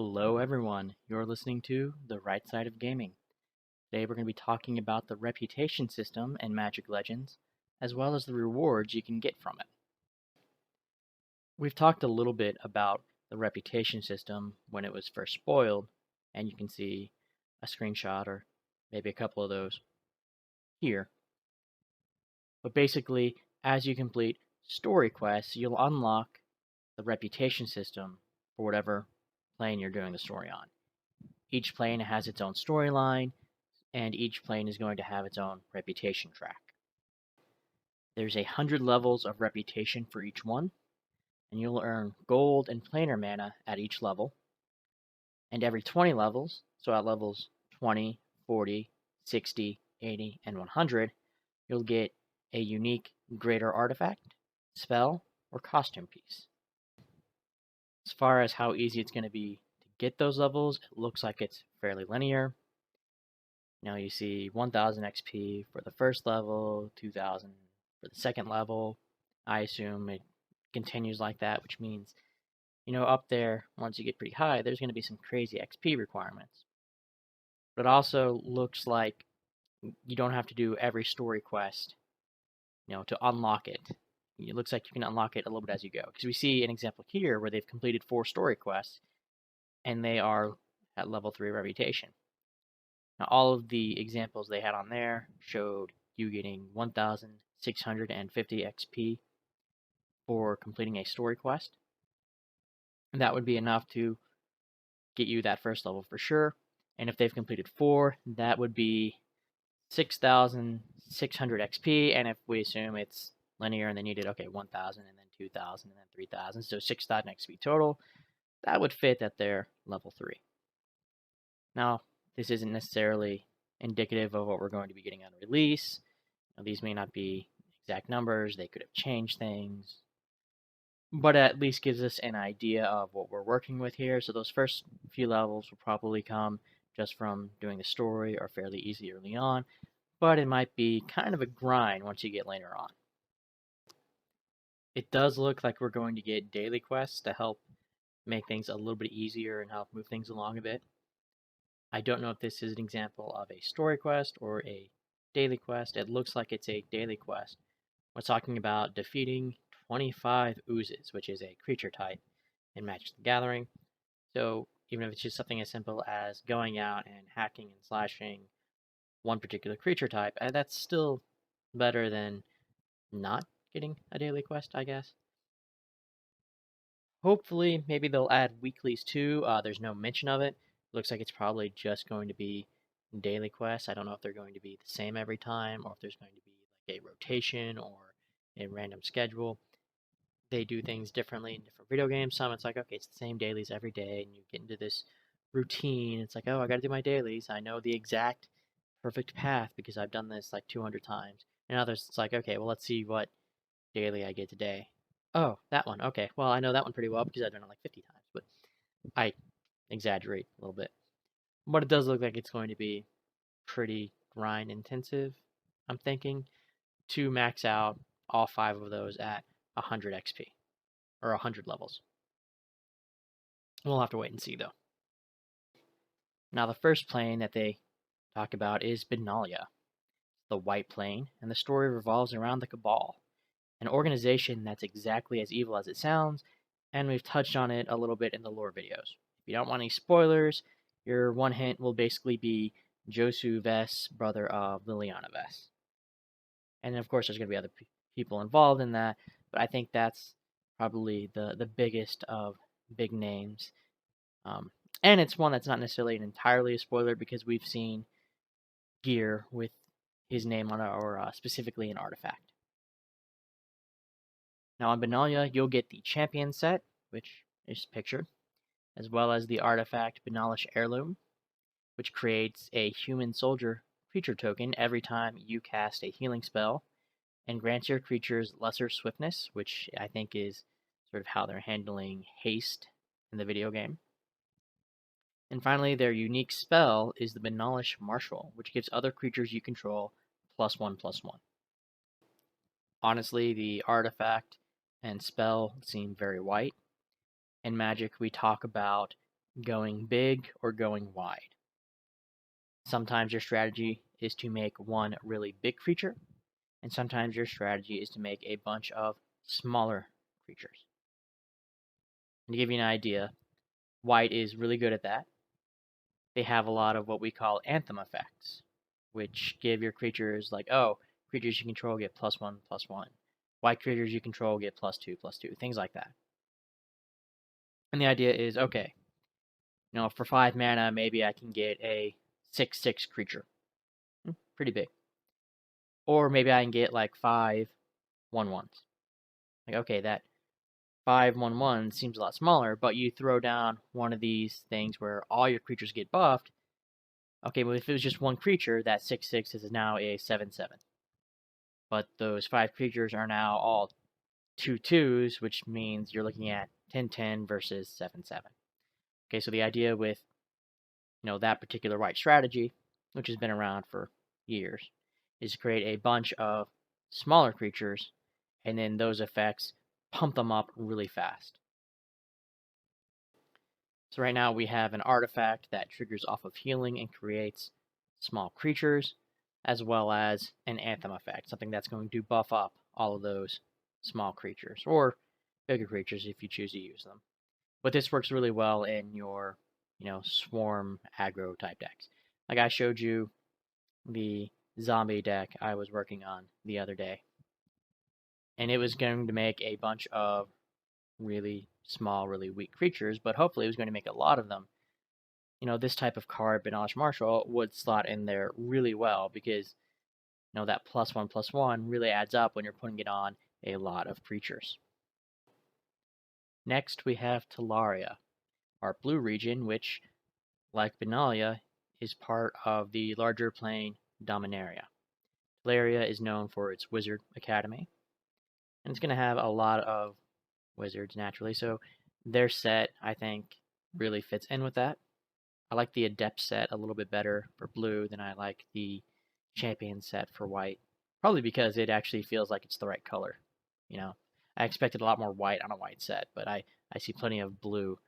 Hello everyone, you're listening to The Right Side of Gaming. Today we're going to be talking about the reputation system in Magic Legends, as well as the rewards you can get from it. We've talked a little bit about the reputation system when it was first spoiled, and you can see a screenshot or maybe a couple of those here. But basically, as you complete story quests, you'll unlock the reputation system for whatever plane you're doing the story on. Each plane has its own storyline, and each plane is going to have its own reputation track. There's 100 levels of reputation for each one, and you'll earn gold and planar mana at each level. And every 20 levels, so at levels 20, 40, 60, 80, and 100, you'll get a unique greater artifact, spell, or costume piece. As far as how easy it's going to be to get those levels, it looks like it's fairly linear. Now you see 1000 XP for the first level, 2000 for the second level. I assume it continues like that, which means, up there, once you get pretty high, there's going to be some crazy XP requirements. But it also looks like you don't have to do every story quest, to unlock it. It looks like you can unlock it a little bit as you go. Because we see an example here where they've completed 4 story quests, and they are at level 3 reputation. Now, all of the examples they had on there showed you getting 1,650 XP for completing a story quest. And that would be enough to get you that first level for sure. And if they've completed 4, that would be 6,600 XP. And if we assume it's linear and they needed, 1,000 and then 2,000 and then 3,000, so 6,000 XP total, that would fit at their level 3. Now, this isn't necessarily indicative of what we're going to be getting on release. These may not be exact numbers. They could have changed things. But it at least gives us an idea of what we're working with here. So those first few levels will probably come just from doing the story or fairly easy early on. But it might be kind of a grind once you get later on. It does look like we're going to get daily quests to help make things a little bit easier and help move things along a bit. I don't know if this is an example of a story quest or a daily quest. It looks like it's a daily quest. We're talking about defeating 25 oozes, which is a creature type in Magic the Gathering. So even if it's just something as simple as going out and hacking and slashing one particular creature type, that's still better than not getting a daily quest, I guess. Hopefully, maybe they'll add weeklies too. There's no mention of it. Looks like it's probably just going to be daily quests. I don't know if they're going to be the same every time or if there's going to be like a rotation or a random schedule. They do things differently in different video games. Some it's like, okay, it's the same dailies every day, and you get into this routine. It's like, oh, I got to do my dailies. I know the exact perfect path because I've done this like 200 times. And others, it's like, okay, well, let's see what daily I get today. Oh, that one. Okay, well, I know that one pretty well because I've done it like 50 times, but I exaggerate a little bit. But it does look like it's going to be pretty grind intensive, I'm thinking, to max out all 5 of those at 100 XP, or 100 levels. We'll have to wait and see, though. Now, the first plane that they talk about is Benalia, the white plane, and the story revolves around the Cabal, an organization that's exactly as evil as it sounds, and we've touched on it a little bit in the lore videos. If you don't want any spoilers, your one hint will basically be Josu Vess, brother of Liliana Vess. And of course, there's going to be other people involved in that, but I think that's probably the biggest of big names. And it's one that's not necessarily an entirely a spoiler because we've seen gear with his name on it, or specifically an artifact. Now on Benalia, you'll get the champion set, which is pictured, as well as the artifact Benalish Heirloom, which creates a human soldier creature token every time you cast a healing spell, and grants your creatures lesser swiftness, which I think is sort of how they're handling haste in the video game. And finally, their unique spell is the Benalish Marshal, which gives other creatures you control +1/+1. Honestly, the artifact and spell seem very white. In Magic, we talk about going big or going wide. Sometimes your strategy is to make one really big creature, and sometimes your strategy is to make a bunch of smaller creatures. And to give you an idea, white is really good at that. They have a lot of what we call anthem effects, which give your creatures like, oh, creatures you control get +1/+1. White creatures you control get +2/+2, things like that. And the idea is, okay, for 5 mana, maybe I can get a 6/6 creature. Pretty big. Or maybe I can get like 5 1/1s. Like, okay, that 5 1/1 seems a lot smaller, but you throw down one of these things where all your creatures get buffed. Okay, well, if it was just one creature, that 6/6 is now a 7/7. But those 5 creatures are now all 2/2s, which means you're looking at 10/10 versus 7/7. Okay, so the idea with that particular white strategy, which has been around for years, is to create a bunch of smaller creatures, and then those effects pump them up really fast. So right now we have an artifact that triggers off of healing and creates small creatures, as well as an anthem effect, something that's going to buff up all of those small creatures, or bigger creatures if you choose to use them. But this works really well in your, swarm aggro type decks. Like I showed you the zombie deck I was working on the other day. And it was going to make a bunch of really small, really weak creatures, but hopefully it was going to make a lot of them. This type of card, Benalish Marshal, would slot in there really well because, that +1/+1 really adds up when you're putting it on a lot of creatures. Next, we have Telaria, our blue region, which, like Benalia, is part of the larger plane Dominaria. Telaria is known for its wizard academy, and it's going to have a lot of wizards naturally, so their set, I think, really fits in with that. I like the adept set a little bit better for blue than I like the champion set for white, probably because it actually feels like it's the right color. I expected a lot more white on a white set, but I see plenty of blue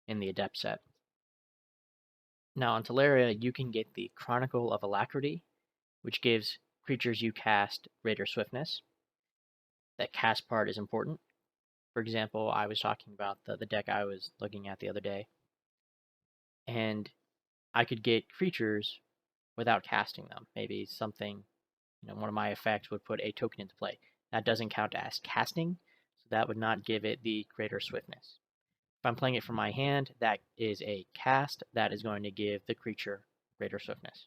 in the adept set. Now on Telaria, you can get the Chronicle of Alacrity, which gives creatures you cast greater swiftness. That cast part is important. For example, I was talking about the deck I was looking at the other day, and I could get creatures without casting them. Maybe something, one of my effects would put a token into play. That doesn't count as casting, so that would not give it the greater swiftness. If I'm playing it from my hand, that is a cast that is going to give the creature greater swiftness.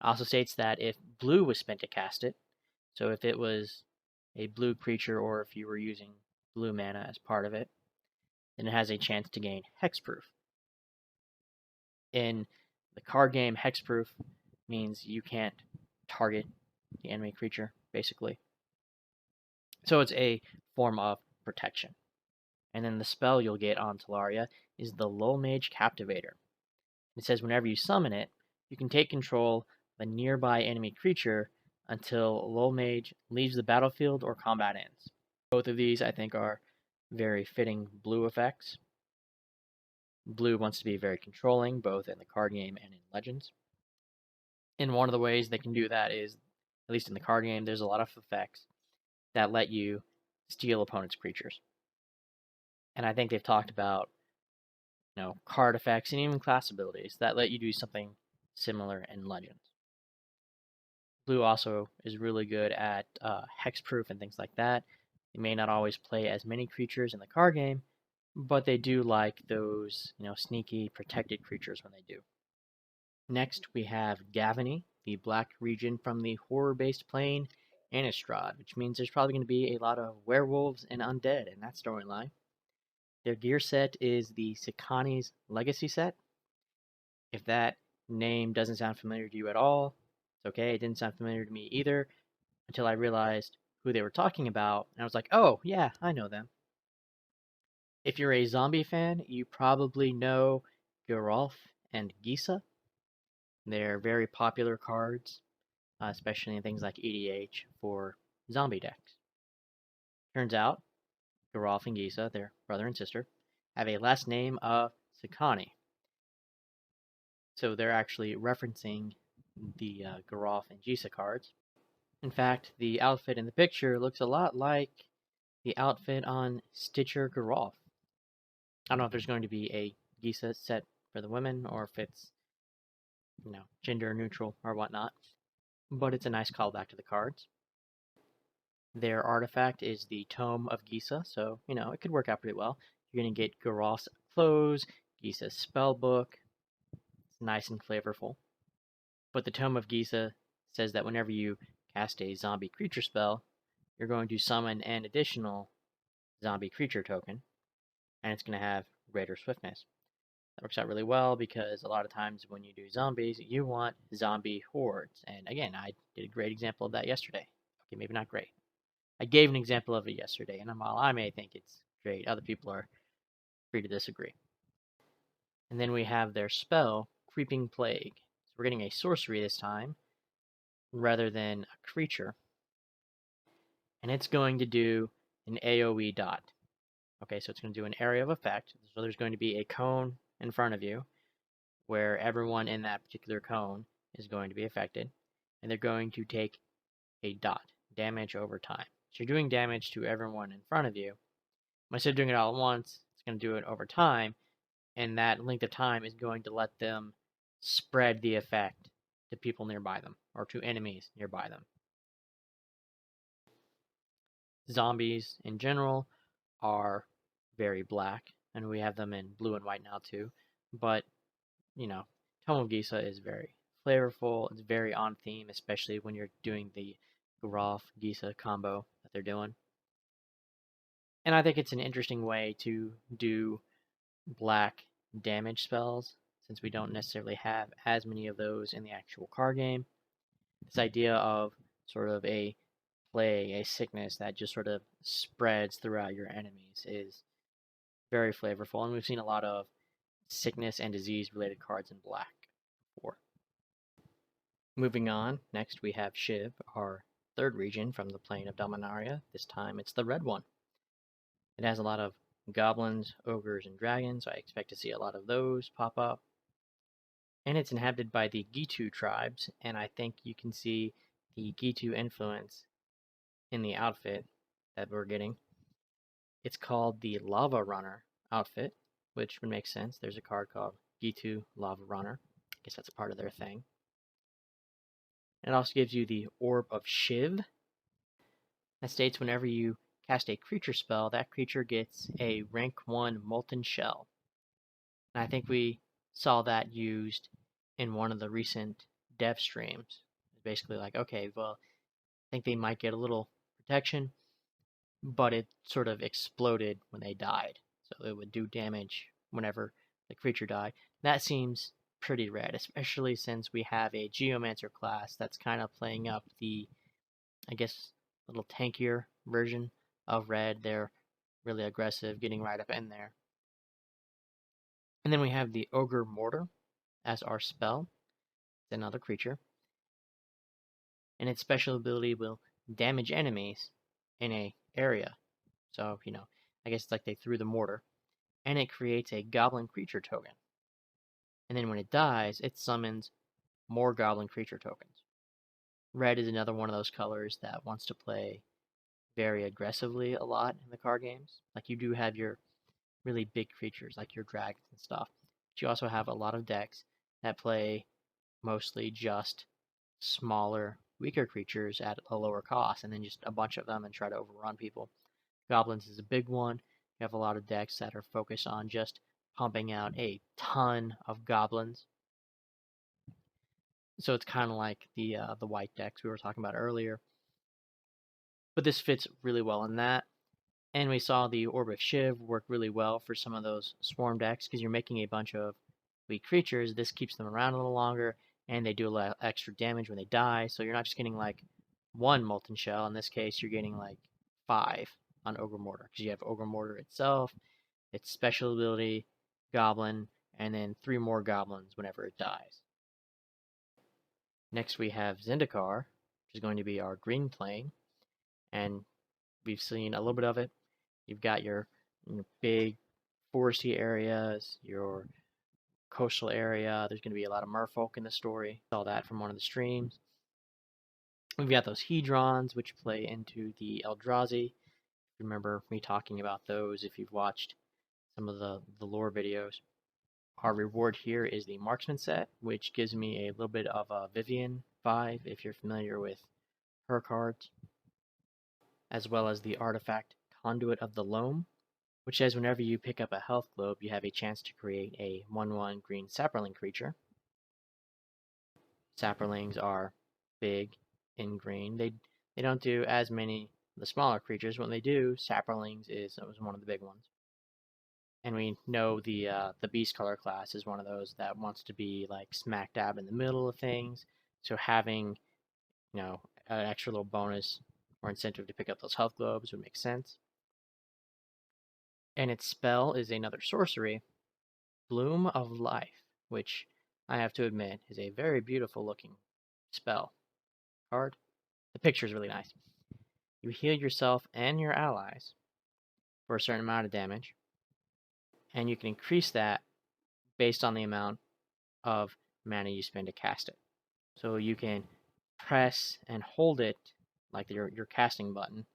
It also states that if blue was spent to cast it, so if it was a blue creature or if you were using blue mana as part of it, then it has a chance to gain hexproof. In the card game, hexproof means you can't target the enemy creature, basically. So it's a form of protection. And then the spell you'll get on Telaria is the Mage Captivator. It says whenever you summon it, you can take control of a nearby enemy creature until Mage leaves the battlefield or combat ends. Both of these, I think, are very fitting blue effects. Blue wants to be very controlling, both in the card game and in Legends. And one of the ways they can do that is, at least in the card game, there's a lot of effects that let you steal opponents' creatures. And I think they've talked about, card effects and even class abilities that let you do something similar in Legends. Blue also is really good at hexproof and things like that. They may not always play as many creatures in the card game, but they do like those, sneaky protected creatures when they do. Next, we have Gavin, the black region from the horror-based plane Innistrad, which means there's probably going to be a lot of werewolves and undead in that storyline. Their gear set is the Sekani's Legacy set. If that name doesn't sound familiar to you at all, it's okay. It didn't sound familiar to me either until I realized who they were talking about, and I was like, oh, yeah, I know them. If you're a zombie fan, you probably know Garolf and Gisa. They're very popular cards, especially in things like EDH for zombie decks. Turns out, Garolf and Gisa, their brother and sister, have a last name of Sekani. So they're actually referencing the Garolf and Gisa cards. In fact, the outfit in the picture looks a lot like the outfit on Stitcher Garolf. I don't know if there's going to be a Gisa set for the women or if it's, gender neutral or whatnot. But it's a nice callback to the cards. Their artifact is the Tome of Gisa, so, it could work out pretty well. You're going to get Garolf's clothes, Gisa's spellbook. It's nice and flavorful. But the Tome of Gisa says that whenever you cast a zombie creature spell, you're going to summon an additional zombie creature token, and it's going to have greater swiftness. That works out really well because a lot of times when you do zombies, you want zombie hordes. And again, I did a great example of that yesterday. Okay, maybe not great. I gave an example of it yesterday, and while I may think it's great, other people are free to disagree. And then we have their spell, Creeping Plague. So we're getting a sorcery this time, rather than a creature. And it's going to do an AoE dot. Okay, so it's going to do an area of effect. So there's going to be a cone in front of you where everyone in that particular cone is going to be affected. And they're going to take a dot, damage over time. So you're doing damage to everyone in front of you. Instead of doing it all at once, it's going to do it over time. And that length of time is going to let them spread the effect to people nearby them or to enemies nearby them. Zombies in general are very black, and we have them in blue and white now too. But, Tome of Gisa is very flavorful. It's very on theme, especially when you're doing the Garolf Gisa combo that they're doing. And I think it's an interesting way to do black damage spells, since we don't necessarily have as many of those in the actual card game. This idea of sort of a plague, a sickness that just sort of spreads throughout your enemies is very flavorful, and we've seen a lot of sickness and disease related cards in black before. Moving on, next we have Shiv, our third region from the plane of Dominaria. This time it's the red one. It has a lot of goblins, ogres, and dragons, so I expect to see a lot of those pop up. And it's inhabited by the Gitu tribes, and I think you can see the Gitu influence in the outfit that we're getting. It's called the Lava Runner outfit, which would make sense. There's a card called Gitu Lava Runner. I guess that's a part of their thing. It also gives you the Orb of Shiv. That states whenever you cast a creature spell, that creature gets a rank 1 Molten Shell. And I think we saw that used in one of the recent dev streams. It's basically like, okay, well, I think they might get a little protection, but it sort of exploded when they died. So it would do damage whenever the creature died. That seems pretty red, especially since we have a Geomancer class that's kind of playing up the, I guess, little tankier version of red. They're really aggressive, getting right up in there. And then we have the Ogre Mortar as our spell. It's another creature. And its special ability will damage enemies in a area. So, I guess it's like they threw the mortar. And it creates a goblin creature token. And then when it dies, it summons more goblin creature tokens. Red is another one of those colors that wants to play very aggressively a lot in the card games. Like, you do have your really big creatures, like your dragons and stuff. But you also have a lot of decks that play mostly just smaller, weaker creatures at a lower cost, and then just a bunch of them and try to overrun people. Goblins is a big one. You have a lot of decks that are focused on just pumping out a ton of goblins. So it's kind of like the white decks we were talking about earlier. But this fits really well in that. And we saw the Orb of Shiv work really well for some of those swarm decks because you're making a bunch of weak creatures. This keeps them around a little longer, and they do a lot of extra damage when they die. So you're not just getting like one Molten Shell. In this case, you're getting like 5 on Ogre Mortar because you have Ogre Mortar itself, its special ability, Goblin, and then 3 more Goblins whenever it dies. Next we have Zendikar, which is going to be our green plane, and we've seen a little bit of it. You've got your big foresty areas, your coastal area. There's going to be a lot of merfolk in the story. Saw that from one of the streams. We've got those hedrons, which play into the Eldrazi. Remember me talking about those if you've watched some of the lore videos. Our reward here is the Marksman set, which gives me a little bit of a Vivian vibe, if you're familiar with her cards, as well as the artifact Conduit of the Loam, which says whenever you pick up a health globe, you have a chance to create a 1/1 green sapperling creature. Sapperlings are big in green. They don't do as many of the smaller creatures. When they do, sapperlings is one of the big ones. And we know the beast color class is one of those that wants to be like smack dab in the middle of things. So having, an extra little bonus or incentive to pick up those health globes would make sense. And its spell is another sorcery, Bloom of Life, which I have to admit is a very beautiful looking spell card. The picture is really nice. You heal yourself and your allies for a certain amount of damage, and you can increase that based on the amount of mana you spend to cast it. So you can press and hold it like your casting button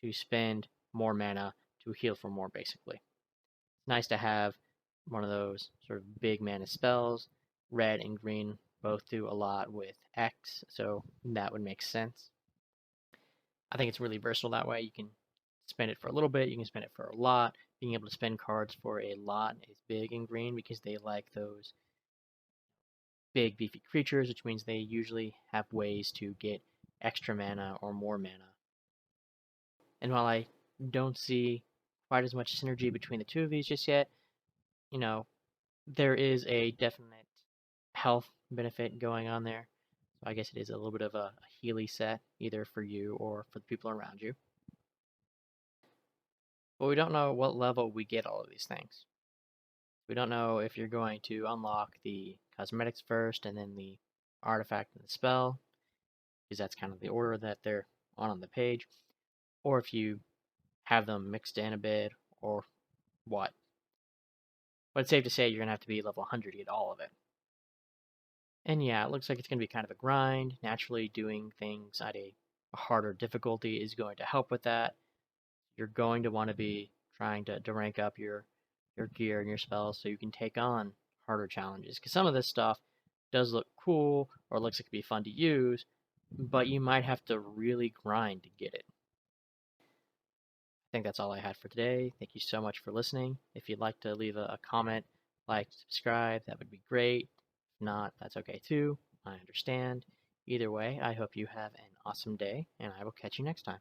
to spend more mana to heal for more, basically. It's nice to have one of those sort of big mana spells. Red and green both do a lot with X, so that would make sense. I think it's really versatile that way. You can spend it for a little bit, you can spend it for a lot. Being able to spend cards for a lot is big in green because they like those big beefy creatures, which means they usually have ways to get extra mana or more mana. And while I don't see quite as much synergy between the two of these just yet, there is a definite health benefit going on there. So I guess it is a little bit of a Healy set, either for you or for the people around you. But we don't know what level we get all of these things. We don't know if you're going to unlock the cosmetics first and then the artifact and the spell, because that's kind of the order that they're on the page, or if you have them mixed in a bit, or what. But it's safe to say you're going to have to be level 100 to get all of it. And yeah, it looks like it's going to be kind of a grind. Naturally, doing things at a harder difficulty is going to help with that. You're going to want to be trying to rank up your gear and your spells so you can take on harder challenges. Because some of this stuff does look cool or looks like it'd be fun to use, but you might have to really grind to get it. I think that's all I had for today. Thank you so much for listening. If you'd like to leave a comment, like, subscribe, that would be great. If not, that's okay too. I understand. Either way, I hope you have an awesome day, and I will catch you next time.